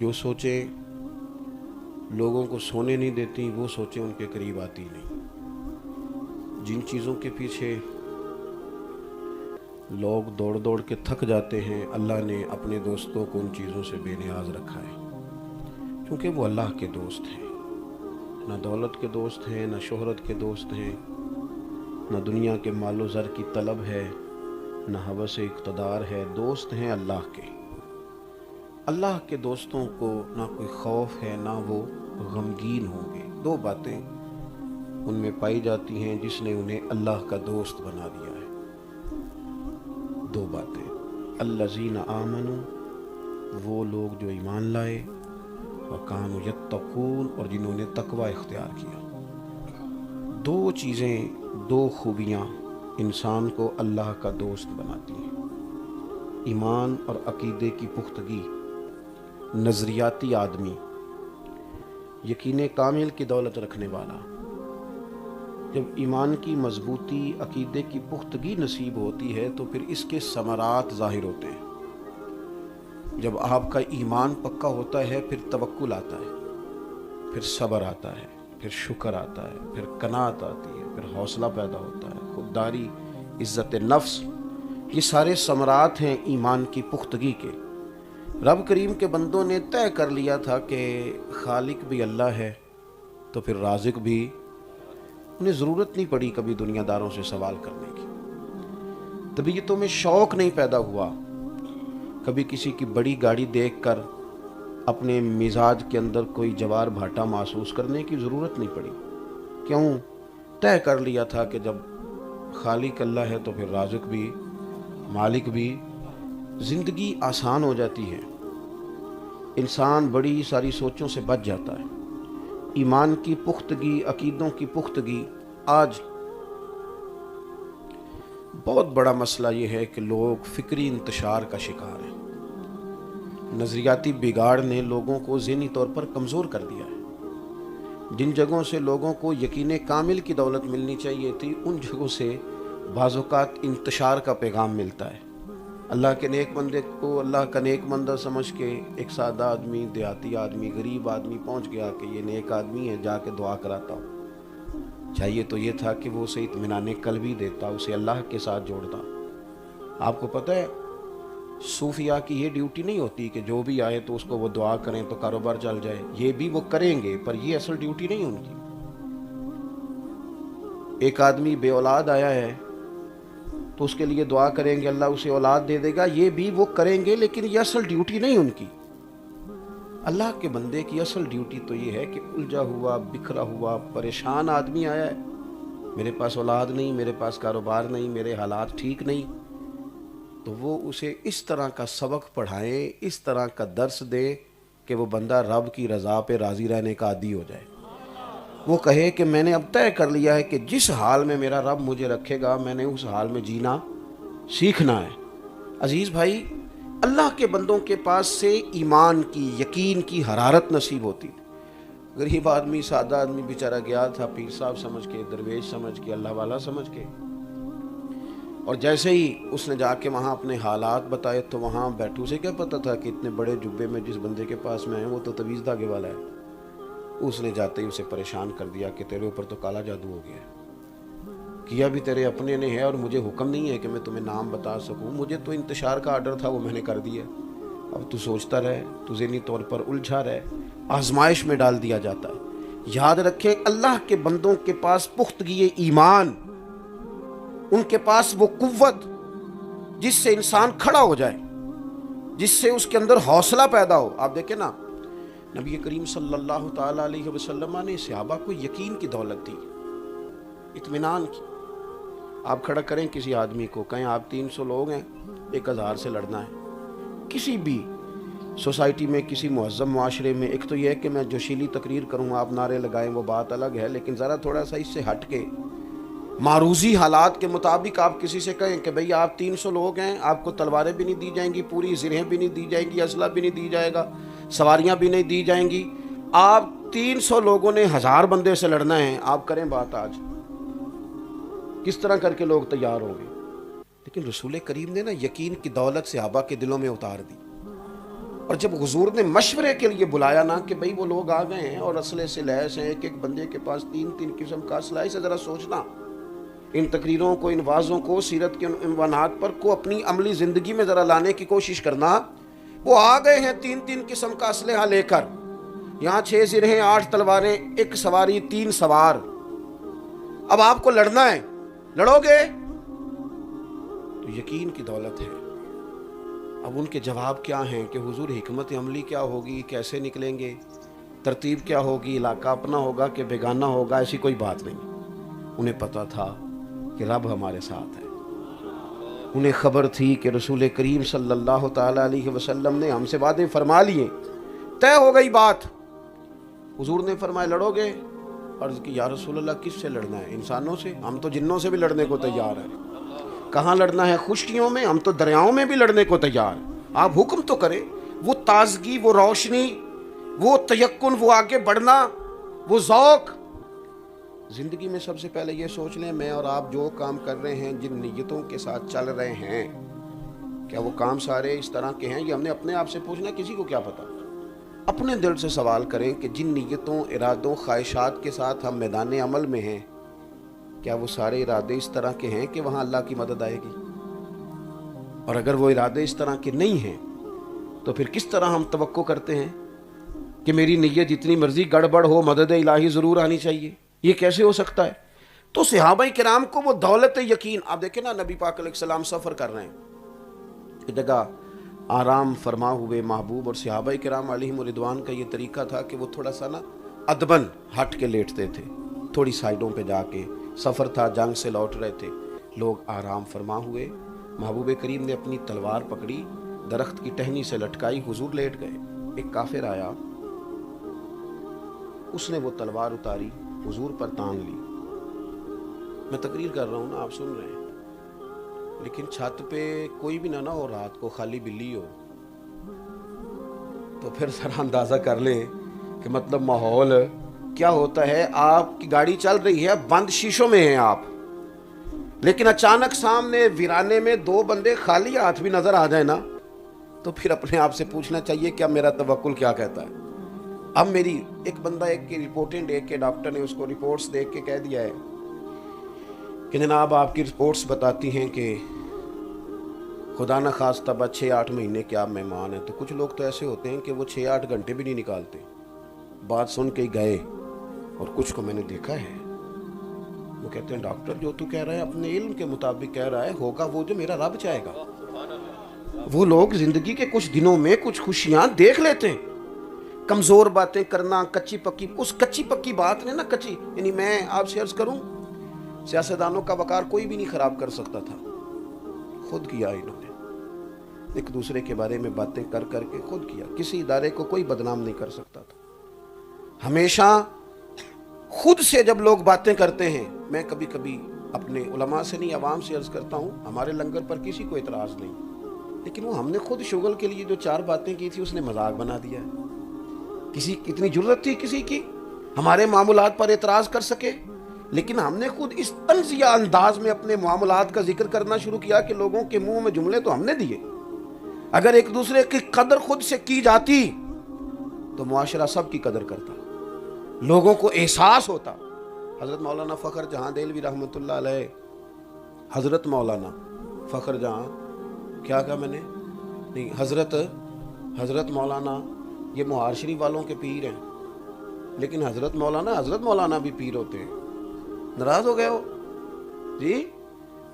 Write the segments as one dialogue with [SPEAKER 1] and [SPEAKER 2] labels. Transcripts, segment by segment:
[SPEAKER 1] जो सोचें लोगों को सोने नहीं देती, वो सोचें उनके करीब आती नहीं। जिन चीज़ों के पीछे लोग दौड़ दौड़ के थक जाते हैं, अल्लाह ने अपने दोस्तों को उन चीज़ों से बेनियाज रखा है, क्योंकि वो अल्लाह के दोस्त हैं। ना दौलत के दोस्त हैं, ना शोहरत के दोस्त हैं, ना दुनिया के मालो ज़र की तलब है, ना हवस इक़्तिदार है। दोस्त हैं अल्लाह के। अल्लाह के दोस्तों को ना कोई खौफ है, ना वो गमगीन होंगे। दो बातें उनमें पाई जाती हैं जिसने उन्हें अल्लाह का दोस्त बना दिया है। दो बातें, अल्लज़ीना आमनू, वो लोग जो ईमान लाए, व कानू यत्तकून, और जिन्होंने तकवा इख्तियार किया। दो चीज़ें, दो खूबियाँ इंसान को अल्लाह का दोस्त बनाती हैं। ईमान और अकीदे की पुख्तगी। नज़रियाती आदमी, यकीन कामिल की दौलत रखने वाला, जब ईमान की मजबूती, अकीदे की पुख्तगी नसीब होती है तो फिर इसके समरात ज़ाहिर होते हैं। जब आपका ईमान पक्का होता है फिर तवक्कुल आता है, फिर सब्र आता है, फिर शुक्र आता है, फिर कनात आती है, फिर हौसला पैदा होता है, खुददारी, इज़्ज़त नफ्स। ये सारे समरात हैं ईमान की पुख्तगी के। रब करीम के बंदों ने तय कर लिया था कि खालिक भी अल्लाह है, तो फिर राज़िक भी। उन्हें ज़रूरत नहीं पड़ी कभी दुनियादारों से सवाल करने की। तबीयतों में शौक़ नहीं पैदा हुआ, कभी किसी की बड़ी गाड़ी देखकर अपने मिजाज के अंदर कोई जवार भाटा महसूस करने की ज़रूरत नहीं पड़ी। क्यों? तय कर लिया था कि जब खालिक अल्लाह है तो फिर राज़िक भी, मालिक भी। ज़िंदगी आसान हो जाती है, इंसान बड़ी सारी सोचों से बच जाता है। ईमान की पुख्तगी, अकीदों की पुख्तगी। आज बहुत बड़ा मसला ये है कि लोग फ़िक्री इंतशार का शिकार हैं। नज़रियाती बिगाड़ ने लोगों को ज़हनी तौर पर कमज़ोर कर दिया है। जिन जगहों से लोगों को यकीन कामिल की दौलत मिलनी चाहिए थी, उन जगहों से बाज़ौक़ात इंतशार का पैगाम मिलता है। अल्लाह के नेक बंदे को अल्लाह का नेक बंदा समझ के एक सादा आदमी, देहाती आदमी, गरीब आदमी पहुंच गया कि ये नेक आदमी है, जाके दुआ कराता हूँ। चाहिए तो ये था कि वो उसे इत्मीनान क़ल्बी देता, उसे अल्लाह के साथ जोड़ता। आपको पता है सूफिया की ये ड्यूटी नहीं होती कि जो भी आए तो उसको वो दुआ करें तो कारोबार चल जाए। ये भी वो करेंगे, पर ये असल ड्यूटी नहीं उनकी। एक आदमी बे औलाद आया है तो उसके लिए दुआ करेंगे, अल्लाह उसे औलाद दे देगा। ये भी वो करेंगे, लेकिन ये असल ड्यूटी नहीं उनकी। अल्लाह के बंदे की असल ड्यूटी तो ये है कि उलझा हुआ, बिखरा हुआ, परेशान आदमी आया है, मेरे पास औलाद नहीं, मेरे पास कारोबार नहीं, मेरे हालात ठीक नहीं, तो वो उसे इस तरह का सबक पढ़ाएं, इस तरह का दर्स दें कि वो बंदा रब की रज़ा पे राज़ी रहने का आदी हो जाए। वो कहे कि मैंने अब तय कर लिया है कि जिस हाल में मेरा रब मुझे रखेगा, मैंने उस हाल में जीना सीखना है। अजीज़ भाई, अल्लाह के बंदों के पास से ईमान की, यकीन की हरारत नसीब होती थी। गरीब आदमी, सादा आदमी बेचारा गया था पीर साहब समझ के, दरवेश समझ के, अल्लाह वाला समझ के, और जैसे ही उसने जाके वहाँ अपने हालात बताए तो वहाँ बैठू से क्या पता था कि इतने बड़े जुब्बे में जिस बंदे के पास में है वो तो तवीज़ धागे वाला है। उसने जाते ही उसे परेशान कर दिया कि तेरे ऊपर तो काला जादू हो गया है। किया भी तेरे अपने ने है, और मुझे हुक्म नहीं है कि मैं तुम्हें नाम बता सकूं। मुझे तो इंतशार का आर्डर था, वो मैंने कर दिया। अब तू सोचता रहे, तू ज़हनी तौर पर उलझा रहे, आजमाइश में डाल दिया जाता है। याद रखें, अल्लाह के बंदों के पास पुख्तगी ईमान, उनके पास वो कुव्वत जिससे इंसान खड़ा हो जाए, जिससे उसके अंदर हौसला पैदा हो। आप देखें ना, नबी करीम सल्लल्लाहु ताला अलैहि वसल्लम ने सहाबा को यकीन की दौलत दी, इत्मीनान की। आप खड़ा करें किसी आदमी को, कहें आप 300 लोग हैं, 1000 से लड़ना है। किसी भी सोसाइटी में, किसी मुअज़्ज़म मुआशरे में, एक तो यह है कि मैं जोशीली तकरीर करूँ, आप नारे लगाएं, वो बात अलग है, लेकिन ज़रा थोड़ा सा इससे हट के मारूज़ी हालात के मुताबिक आप किसी से कहें कि भई आप 300 लोग हैं, आपको तलवारें भी नहीं दी जाएंगी, पूरी ज़िरहें भी नहीं दी जाएंगी, असला भी नहीं दी जाएगा, सवारियां भी नहीं दी जाएंगी, आप 300 लोगों ने 1000 बंदे से लड़ना है, आप करें बात आज, किस तरह करके लोग तैयार होंगे। लेकिन रसूल करीम ने ना यकीन की दौलत सहाबा के दिलों में उतार दी, اور جب حضور نے مشورے کے لیے بلایا نا کہ بھئی وہ لوگ آ گئے ہیں اور اسلحے سے لیس ہیں، ایک ایک بندے کے پاس 3 قسم کا اسلحہ، سے ذرا سوچنا ان تقریروں کو، ان وعظوں کو، سیرت کے عنوانات پر کو اپنی عملی زندگی میں ذرا لانے کی کوشش کرنا۔ وہ آ گئے ہیں 3 قسم کا اسلحہ لے کر، یہاں 6 سرہیں، 8 تلواریں، 1 سواری، 3 سوار۔ اب آپ کو لڑنا ہے، لڑو گے؟ تو یقین کی دولت ہے۔ اب ان کے جواب کیا ہیں کہ حضور حکمت عملی کیا ہوگی، کیسے نکلیں گے، ترتیب کیا ہوگی، علاقہ اپنا ہوگا کہ بیگانہ ہوگا، ایسی کوئی بات نہیں۔ انہیں پتا تھا کہ رب ہمارے ساتھ ہے، انہیں خبر تھی کہ رسول کریم صلی اللہ تعالی علیہ وسلم نے ہم سے وعدے فرما لیے، طے ہو گئی بات۔ حضور نے فرمایا لڑو گے؟ عرض کی یا رسول اللہ کس سے لڑنا ہے؟ انسانوں سے؟ ہم تو جنوں سے بھی لڑنے کو تیار ہیں۔ کہاں لڑنا ہے؟ خشکیوں میں؟ ہم تو دریاؤں میں بھی لڑنے کو تیار ہیں، آپ حکم تو کریں۔ وہ تازگی، وہ روشنی، وہ تیقن، وہ آگے بڑھنا، وہ ذوق۔ زندگی میں سب سے پہلے یہ سوچ لیں، میں اور آپ جو کام کر رہے ہیں، جن نیتوں کے ساتھ چل رہے ہیں، کیا وہ کام سارے اس طرح کے ہیں؟ یہ ہم نے اپنے آپ سے پوچھنا، کسی کو کیا پتا۔ اپنے دل سے سوال کریں کہ جن نیتوں، ارادوں، خواہشات کے ساتھ ہم میدان عمل میں ہیں، کیا وہ سارے ارادے اس طرح کے ہیں کہ وہاں اللہ کی مدد آئے گی؟ اور اگر وہ ارادے اس طرح کے نہیں ہیں تو پھر کس طرح ہم توقع کرتے ہیں کہ میری نیت جتنی مرضی گڑبڑ ہو، مدد الہی ضرور آنی چاہیے؟ یہ کیسے ہو سکتا ہے؟ تو صحابہ کرام کو وہ دولت یقین، آپ دیکھیں نا، نبی پاک علیہ السلام سفر کر رہے ہیں، ایک جگہ آرام فرما ہوئے محبوب اور صحابہ کرام علیہم رضوان کا یہ طریقہ تھا کہ وہ تھوڑا سا نا ادبن ہٹ کے لیٹتے تھے، تھوڑی سائڈوں پہ جا کے۔ سفر تھا، جنگ سے لوٹ رہے تھے، لوگ آرام فرما ہوئے، محبوب کریم نے اپنی تلوار پکڑی، درخت کی ٹہنی سے لٹکائی، حضور لیٹ گئے۔ ایک کافر آیا، اس نے وہ تلوار اتاری، حضور پر تان لی۔ میں تقریر کر رہا ہوں نا، آپ سن رہے ہیں، لیکن چھت پہ کوئی بھی نہ ہو، رات کو خالی بلی ہو، تو پھر ذرا اندازہ کر لیں کہ مطلب ماحول کیا ہوتا ہے۔ آپ کی گاڑی چل رہی ہے، بند شیشوں میں ہیں آپ، لیکن اچانک سامنے ویرانے میں 2 بندے خالی ہاتھ بھی نظر آ جائیں نا، تو پھر اپنے آپ سے پوچھنا چاہیے کیا میرا توکل کیا کہتا ہے۔ اب میری ایک بندہ، ایک کی رپورٹیں دیکھ کے ڈاکٹر نے اس کو رپورٹس دیکھ کے کہہ دیا ہے کہ جناب آپ کی رپورٹس بتاتی ہیں کہ خدا نہ خواستہ 6-8 مہینے کے آپ مہمان ہیں۔ تو کچھ لوگ تو ایسے ہوتے ہیں کہ وہ 6-8 گھنٹے بھی نہیں نکالتے، بات سن کے ہی گئے۔ اور کچھ کو میں نے دیکھا ہے، وہ کہتے ہیں ڈاکٹر جو تو کہہ رہا ہے اپنے علم کے مطابق کہہ رہا ہے، ہوگا وہ جو میرا رب چاہے گا۔ وہ لوگ زندگی کے کچھ دنوں میں کچھ خوشیاں دیکھ لیتے ہیں، کمزور باتیں کرنا، کچی پکی، اس کچی پکی بات نے نا کچی، یعنی میں آپ سے عرض کروں، سیاستدانوں کا وقار کوئی بھی نہیں خراب کر سکتا تھا، خود کیا انہوں نے، ایک دوسرے کے بارے میں باتیں کر کر کے خود کیا۔ کسی ادارے کو کوئی بدنام نہیں کر سکتا تھا۔ ہمیشہ خود سے جب لوگ باتیں کرتے ہیں، میں کبھی کبھی اپنے علماء سے نہیں، عوام سے عرض کرتا ہوں، ہمارے لنگر پر کسی کو اعتراض نہیں، لیکن وہ ہم نے خود شغل کے لیے جو 4 باتیں کی تھی اس نے مذاق بنا دیا ہے۔ کسی کی اتنی جرت تھی کسی کی ہمارے معاملات پر اعتراض کر سکے؟ لیکن ہم نے خود اس طنزیہ انداز میں اپنے معاملات کا ذکر کرنا شروع کیا کہ لوگوں کے منہ میں جملے تو ہم نے دیے۔ اگر ایک دوسرے کی قدر خود سے کی جاتی تو معاشرہ سب کی قدر کرتا، لوگوں کو احساس ہوتا۔ حضرت مولانا فخر جہاں دہلوی رحمۃ اللہ علیہ، حضرت مولانا فخر جہاں، کیا کہا میں نے؟ نہیں، حضرت مولانا یہ مہار شریف والوں کے پیر ہیں، لیکن حضرت مولانا بھی پیر ہوتے ہیں۔ ناراض ہو گئے ہو جی؟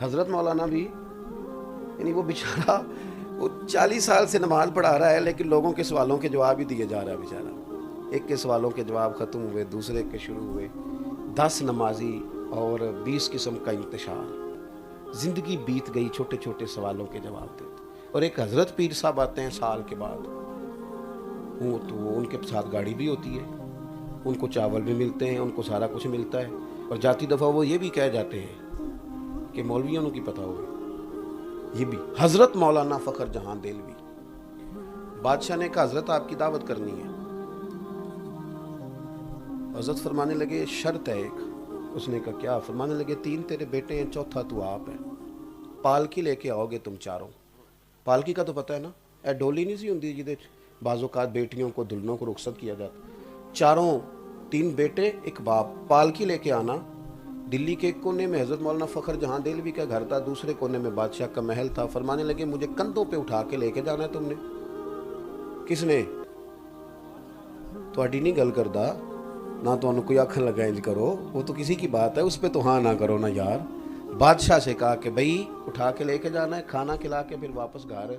[SPEAKER 1] حضرت مولانا بھی، یعنی وہ بیچارہ وہ 40 سال سے نماز پڑھا رہا ہے، لیکن لوگوں کے سوالوں کے جواب ہی دیے جا رہا ہے بیچارہ۔ ایک کے سوالوں کے جواب ختم ہوئے، دوسرے کے شروع ہوئے، 10 نمازی اور 20 قسم کا انتشار۔ زندگی بیت گئی چھوٹے چھوٹے سوالوں کے جواب دیتے۔ اور ایک حضرت پیر صاحب آتے ہیں سال کے بعد، وہ تو ان کے ساتھ گاڑی بھی ہوتی ہے، ان کو چاول بھی ملتے ہیں، ان کو سارا کچھ ملتا ہے، اور جاتی دفعہ وہ یہ بھی کہہ جاتے ہیں کہ مولویوں کی پتہ ہوگی۔ یہ بھی حضرت مولانا فخر جہاں دہلوی، بادشاہ نے کہا حضرت آپ کی دعوت کرنی ہے۔ حضرت فرمانے لگے شرط ہے ایک۔ اس نے کہا کیا؟ فرمانے لگے 3 تیرے بیٹے ہیں، چوتھا تو آپ ہے، پالکی لے کے آؤ گے تم چاروں۔ پالکی کا تو پتہ ہے نا، اے ڈولی نہیں سی ہوندی جہدے बाज़ औक़ात बेटियों को, दुल्हनों को रुखसत किया जाता। चारों, 3 बेटे एक बाप, पालकी लेके आना। दिल्ली के एक कोने में हज़रत मौलाना फ़खर जहां देलवी का घर था, दूसरे कोने में बादशाह का महल था। फरमाने लगे मुझे कंधों पे उठा के लेके जाना है तुमने। किसने? ਤੁਹਾਡੀ नहीं गल करदा ना, तो कोई आखन लगा इंज करो, वो तो किसी की बात है, उस पर तो हाँ ना करो ना यार। बादशाह से कहा कि भाई उठा के लेके जाना है, खाना खिला के फिर वापस घर